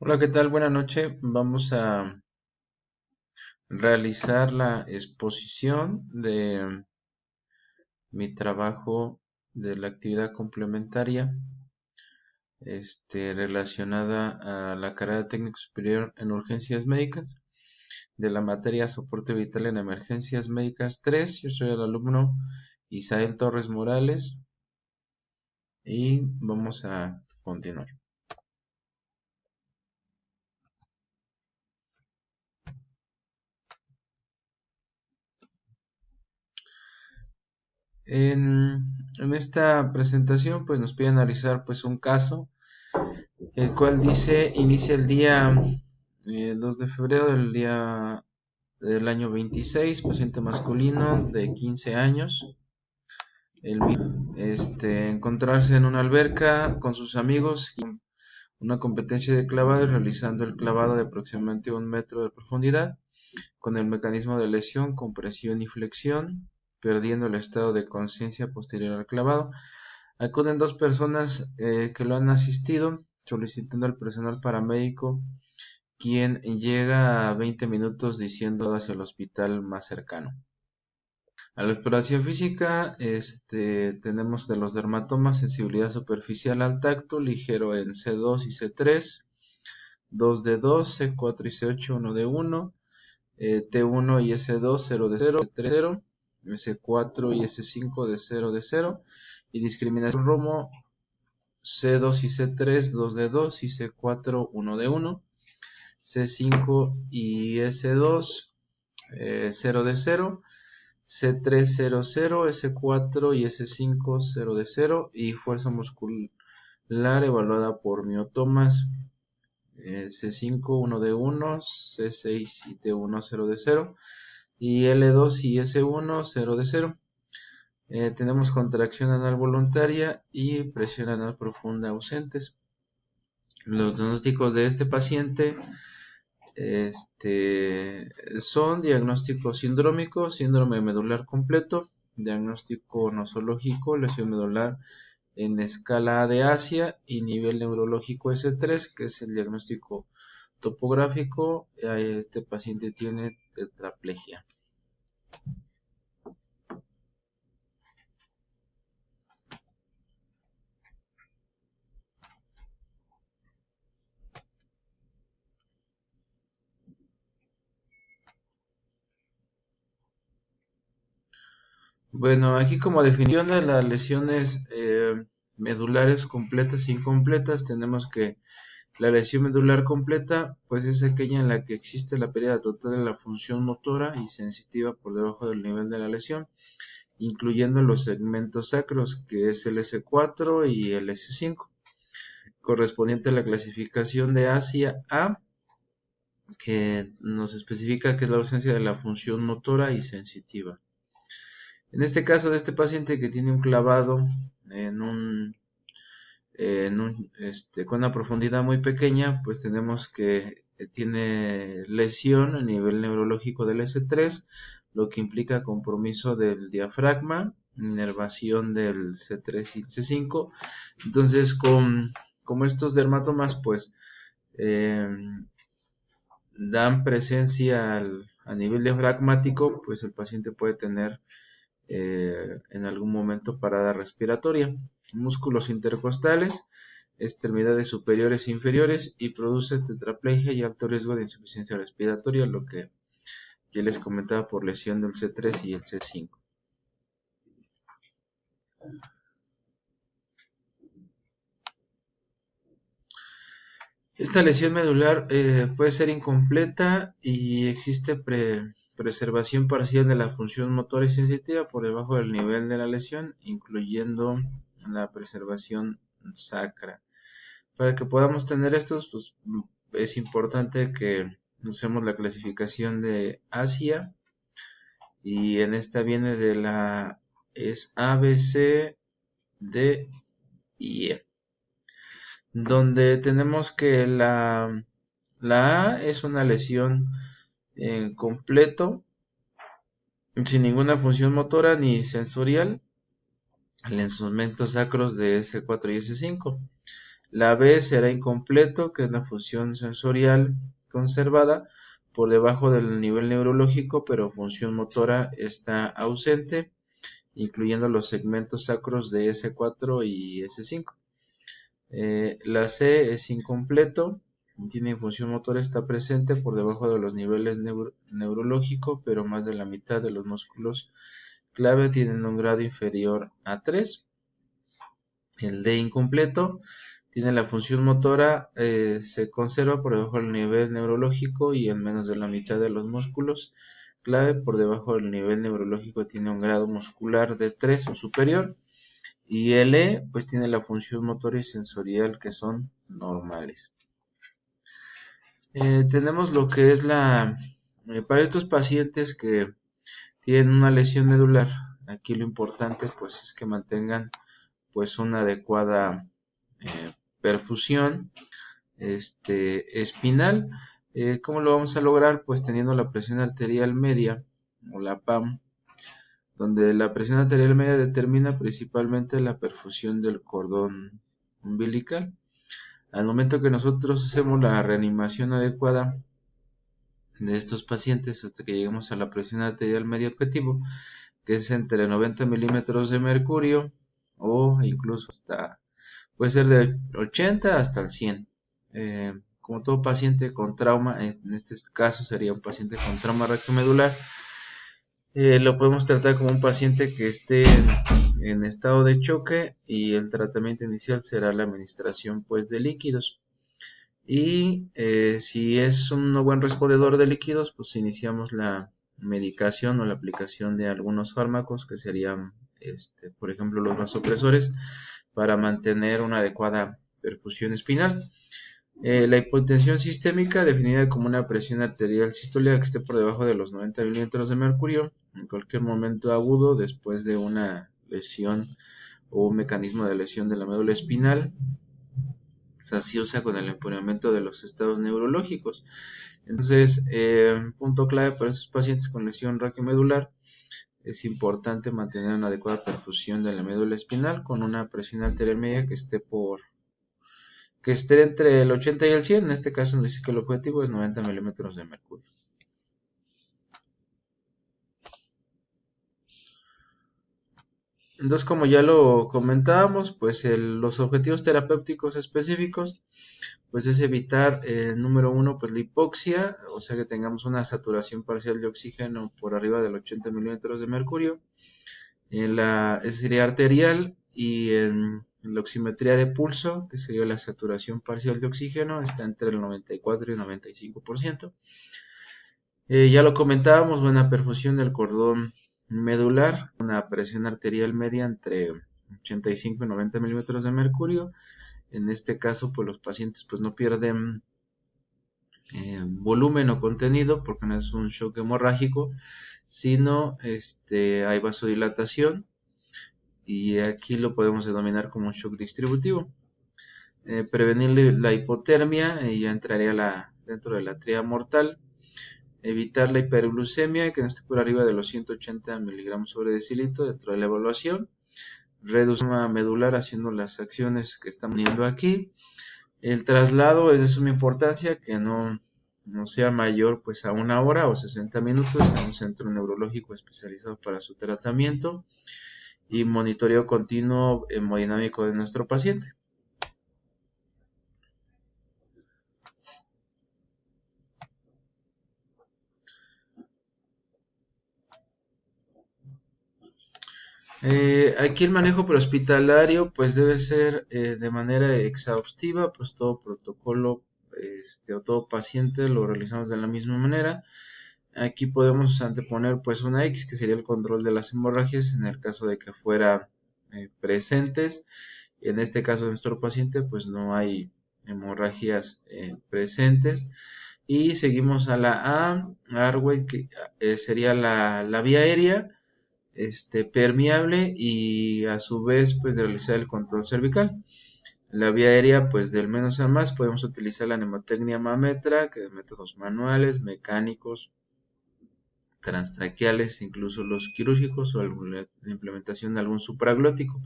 Hola, ¿qué tal? Buenas noches. Vamos a realizar la exposición de mi trabajo de la actividad complementaria relacionada a la carrera técnico superior en urgencias médicas de la materia soporte vital en emergencias médicas 3. Yo soy el alumno Isael Torres Morales y vamos a continuar. En esta presentación pues nos pide analizar pues un caso el cual dice inicia el día 2 de febrero del año 26, paciente masculino de 15 años, encontrarse en una alberca con sus amigos, una competencia de clavado y realizando el clavado de aproximadamente 1 metro de profundidad, con el mecanismo de lesión, compresión y flexión, perdiendo el estado de conciencia posterior al clavado. Acuden dos personas que lo han asistido, solicitando al personal paramédico, quien llega a 20 minutos diciendo hacia el hospital más cercano. A la exploración física, tenemos de los dermatomas sensibilidad superficial al tacto, ligero en C2 y C3, 2 de 2, C4 y C8, 1 de 1, T1 y S2, 0 de 0, T3 de 0, S4 y S5 de 0 de 0, y discriminación Romo, C2 y C3, 2 de 2 y C4, 1 de 1, C5 y S2, 0 de 0, C3, 0, 0, S4 y S5, 0 de 0, y fuerza muscular evaluada por miotomas, C5, 1 de 1, C6 y T1, 0 de 0, y L2 y S1, 0 de 0. Tenemos contracción anal voluntaria y presión anal profunda ausentes. Los diagnósticos de este paciente son diagnóstico sindrómico, síndrome medular completo, diagnóstico nosológico, lesión medular en escala de Asia y nivel neurológico S3, que es el diagnóstico topográfico. Este paciente tiene tetraplegia. Bueno, aquí como definición de las lesiones medulares completas e incompletas, tenemos que la lesión medular completa pues es aquella en la que existe la pérdida total de la función motora y sensitiva por debajo del nivel de la lesión, incluyendo los segmentos sacros, que es el S4 y el S5, correspondiente a la clasificación de Asia A, que nos especifica que es la ausencia de la función motora y sensitiva. En este caso de este paciente que tiene un clavado con una profundidad muy pequeña, pues tenemos que tiene lesión a nivel neurológico del S3, lo que implica compromiso del diafragma, inervación del C3 y C5. Entonces, como estos dermatomas, pues eh, dan presencia a nivel diafragmático, pues el paciente puede tener en algún momento parada respiratoria, músculos intercostales, extremidades superiores e inferiores, y produce tetraplegia y alto riesgo de insuficiencia respiratoria, lo que ya les comentaba por lesión del C3 y el C5. Esta lesión medular puede ser incompleta y existe preservación parcial de la función motora y sensitiva por debajo del nivel de la lesión, incluyendo la preservación sacra. Para que podamos tener estos, pues es importante que usemos la clasificación de Asia, y en esta viene es A, B, C, D y E, donde tenemos que la A es una lesión en completo, sin ninguna función motora ni sensorial, en segmentos sacros de S4 y S5. La B será incompleto, que es la función sensorial conservada por debajo del nivel neurológico, pero función motora está ausente, incluyendo los segmentos sacros de S4 y S5. La C es incompleto, tiene función motora, está presente por debajo de los niveles neurológicos, pero más de la mitad de los músculos clave tienen un grado inferior a 3. El D incompleto tiene la función motora, se conserva por debajo del nivel neurológico y en menos de la mitad de los músculos clave por debajo del nivel neurológico tiene un grado muscular de 3 o superior. Y el E pues tiene la función motora y sensorial que son normales. Tenemos lo que es para estos pacientes que tienen una lesión medular, aquí lo importante pues es que mantengan pues una adecuada perfusión espinal. ¿Cómo lo vamos a lograr? Pues teniendo la presión arterial media o la PAM, donde la presión arterial media determina principalmente la perfusión del cordón umbilical. Al momento que nosotros hacemos la reanimación adecuada de estos pacientes hasta que lleguemos a la presión arterial media objetivo, que es entre 90 milímetros de mercurio o incluso puede ser de 80 hasta el 100. Como todo paciente con trauma, en este caso sería un paciente con trauma raquiomedular, lo podemos tratar como un paciente que esté en estado de choque y el tratamiento inicial será la administración pues de líquidos. Y si es un buen respondedor de líquidos, pues iniciamos la medicación o la aplicación de algunos fármacos que serían, por ejemplo, los vasopresores para mantener una adecuada perfusión espinal. La hipotensión sistémica, definida como una presión arterial sistólica que esté por debajo de los 90 milímetros de mercurio en cualquier momento agudo después de una lesión o un mecanismo de lesión de la médula espinal, se asocia con el empeoramiento de los estados neurológicos. Entonces, punto clave para esos pacientes con lesión raquiomedular, es importante mantener una adecuada perfusión de la médula espinal con una presión arterial media que esté entre el 80 y el 100. En este caso nos dice que el objetivo es 90 milímetros de mercurio. Entonces, como ya lo comentábamos, pues los objetivos terapéuticos específicos, pues es evitar, número uno, pues la hipoxia, o sea que tengamos una saturación parcial de oxígeno por arriba del 80 milímetros de mercurio, esa sería arterial, y en la oximetría de pulso, que sería la saturación parcial de oxígeno, está entre el 94 y 95%. Ya lo comentábamos, buena perfusión del cordón medular, una presión arterial media entre 85 y 90 milímetros de mercurio. En este caso, pues los pacientes pues no pierden volumen o contenido porque no es un shock hemorrágico, sino hay vasodilatación, y aquí lo podemos denominar como un shock distributivo. Prevenir la hipotermia, ya entraría dentro de la tríada mortal. Evitar la hiperglucemia, que no esté por arriba de los 180 miligramos sobre decilitro dentro de la evaluación. Reducir la medular haciendo las acciones que estamos viendo aquí. El traslado es de suma importancia, que no sea mayor pues a 1 hora o 60 minutos a un centro neurológico especializado para su tratamiento, y monitoreo continuo hemodinámico de nuestro paciente. Aquí el manejo prehospitalario pues debe ser de manera exhaustiva, pues todo protocolo o todo paciente lo realizamos de la misma manera. Aquí podemos anteponer pues una X, que sería el control de las hemorragias en el caso de que fuera presentes. En este caso de nuestro paciente pues no hay hemorragias presentes. Y seguimos a la A, Airway, que sería la vía aérea permeable, y a su vez pues de realizar el control cervical. La vía aérea pues del menos a más podemos utilizar la mnemotecnia Mametra, que de métodos manuales, mecánicos, transtraqueales, incluso los quirúrgicos o la implementación de algún supraglótico.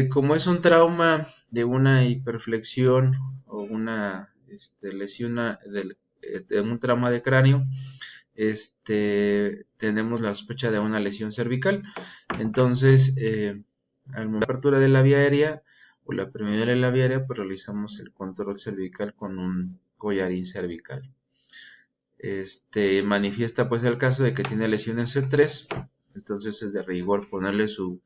Como es un trauma de una hiperflexión o una lesión de un trauma de cráneo, tenemos la sospecha de una lesión cervical. Entonces, al momento de la apertura de la vía aérea o la premedial de la vía aérea, pues realizamos el control cervical con un collarín cervical. Manifiesta pues el caso de que tiene lesión en C3, entonces es de rigor ponerle su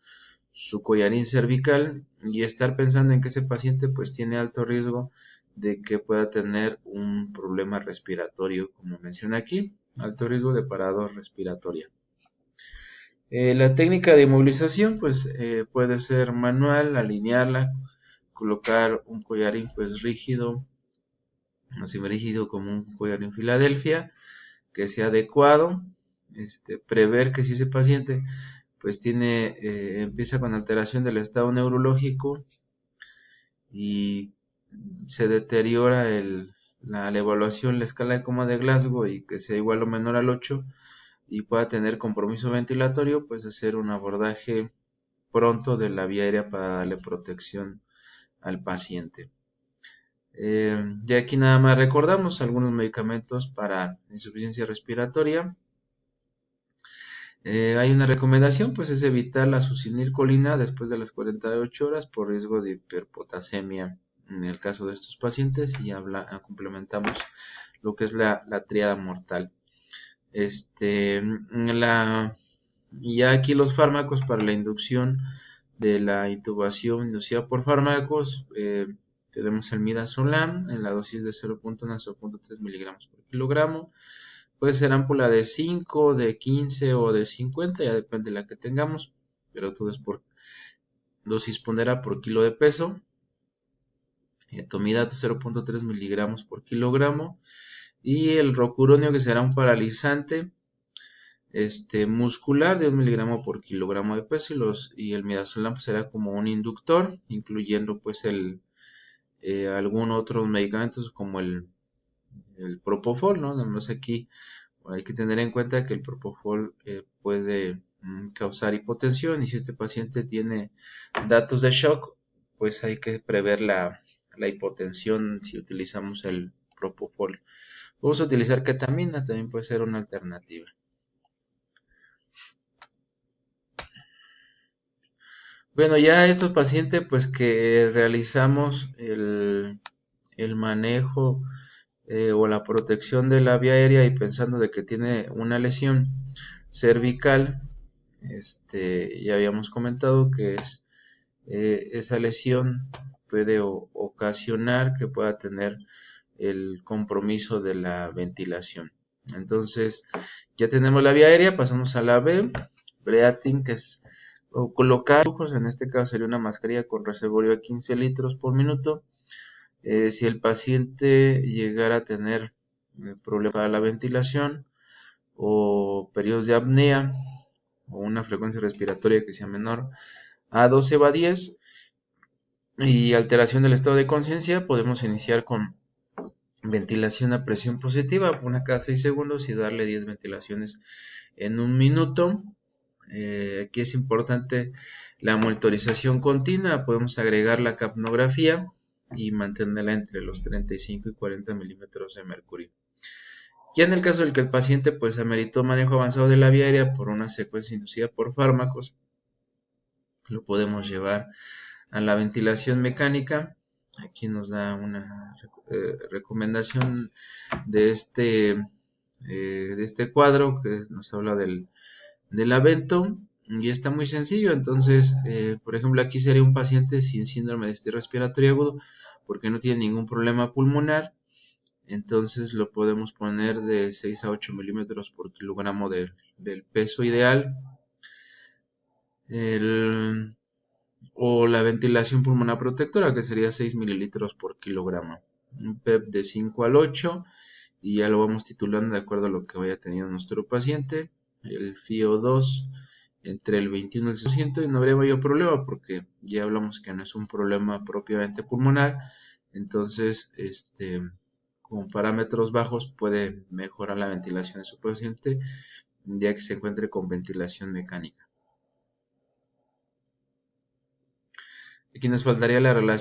collarín cervical y estar pensando en que ese paciente pues tiene alto riesgo de que pueda tener un problema respiratorio, como menciona aquí, alto riesgo de parada respiratoria. La técnica de inmovilización pues puede ser manual, alinearla, colocar un collarín pues rígido, o semirígido como un collarín Filadelfia, que sea adecuado, prever que si ese paciente pues empieza con alteración del estado neurológico y se deteriora la evaluación, la escala de coma de Glasgow y que sea igual o menor al 8 y pueda tener compromiso ventilatorio, pues hacer un abordaje pronto de la vía aérea para darle protección al paciente. Ya aquí nada más recordamos algunos medicamentos para insuficiencia respiratoria. Hay una recomendación, pues es evitar la succinilcolina después de las 48 horas por riesgo de hiperpotasemia en el caso de estos pacientes y complementamos lo que es la tríada mortal. Y ya aquí los fármacos para la inducción de la intubación inducida por fármacos, tenemos el midazolam en la dosis de 0.1 a 0.3 miligramos por kilogramo. Puede ser ámpula de 5, de 15 o de 50, ya depende de la que tengamos, pero todo es por dosis ponderada por kilo de peso. Tomidato 0.3 miligramos por kilogramo. Y el rocuronio, que será un paralizante muscular de 1 miligramo por kilogramo de peso. Y el midazolam será como un inductor, incluyendo pues algún otros medicamentos como el propofol, ¿no? Además aquí hay que tener en cuenta que el propofol puede causar hipotensión y si este paciente tiene datos de shock, pues hay que prever la hipotensión si utilizamos el propofol. Vamos a utilizar ketamina, también puede ser una alternativa. Bueno, ya estos pacientes pues que realizamos el manejo o la protección de la vía aérea y pensando de que tiene una lesión cervical, ya habíamos comentado que esa lesión puede ocasionar que pueda tener el compromiso de la ventilación. Entonces, ya tenemos la vía aérea, pasamos a la B, breathing, que es colocar flujos, en este caso sería una mascarilla con reservorio de 15 litros por minuto. Si el paciente llegara a tener problemas para la ventilación o periodos de apnea o una frecuencia respiratoria que sea menor a 12/10 y alteración del estado de conciencia, podemos iniciar con ventilación a presión positiva, una cada 6 segundos y darle 10 ventilaciones en un minuto. Aquí es importante la monitorización continua, podemos agregar la capnografía y mantenerla entre los 35 y 40 milímetros de mercurio. Ya en el caso del que el paciente pues ameritó manejo avanzado de la vía aérea por una secuencia inducida por fármacos, lo podemos llevar a la ventilación mecánica. Aquí nos da una recomendación de este cuadro que nos habla del Avento y está muy sencillo. Entonces, por ejemplo, aquí sería un paciente sin síndrome de estrés respiratorio agudo porque no tiene ningún problema pulmonar. Entonces lo podemos poner de 6 a 8 milímetros por kilogramo del peso ideal. O la ventilación pulmonar protectora, que sería 6 mililitros por kilogramo. Un PEP de 5 al 8 y ya lo vamos titulando de acuerdo a lo que vaya teniendo nuestro paciente. El FiO2 entre el 21 y el 6% y no habría mayor problema porque ya hablamos que no es un problema propiamente pulmonar. Entonces, con parámetros bajos puede mejorar la ventilación de su paciente ya que se encuentre con ventilación mecánica. Aquí nos faltaría la relación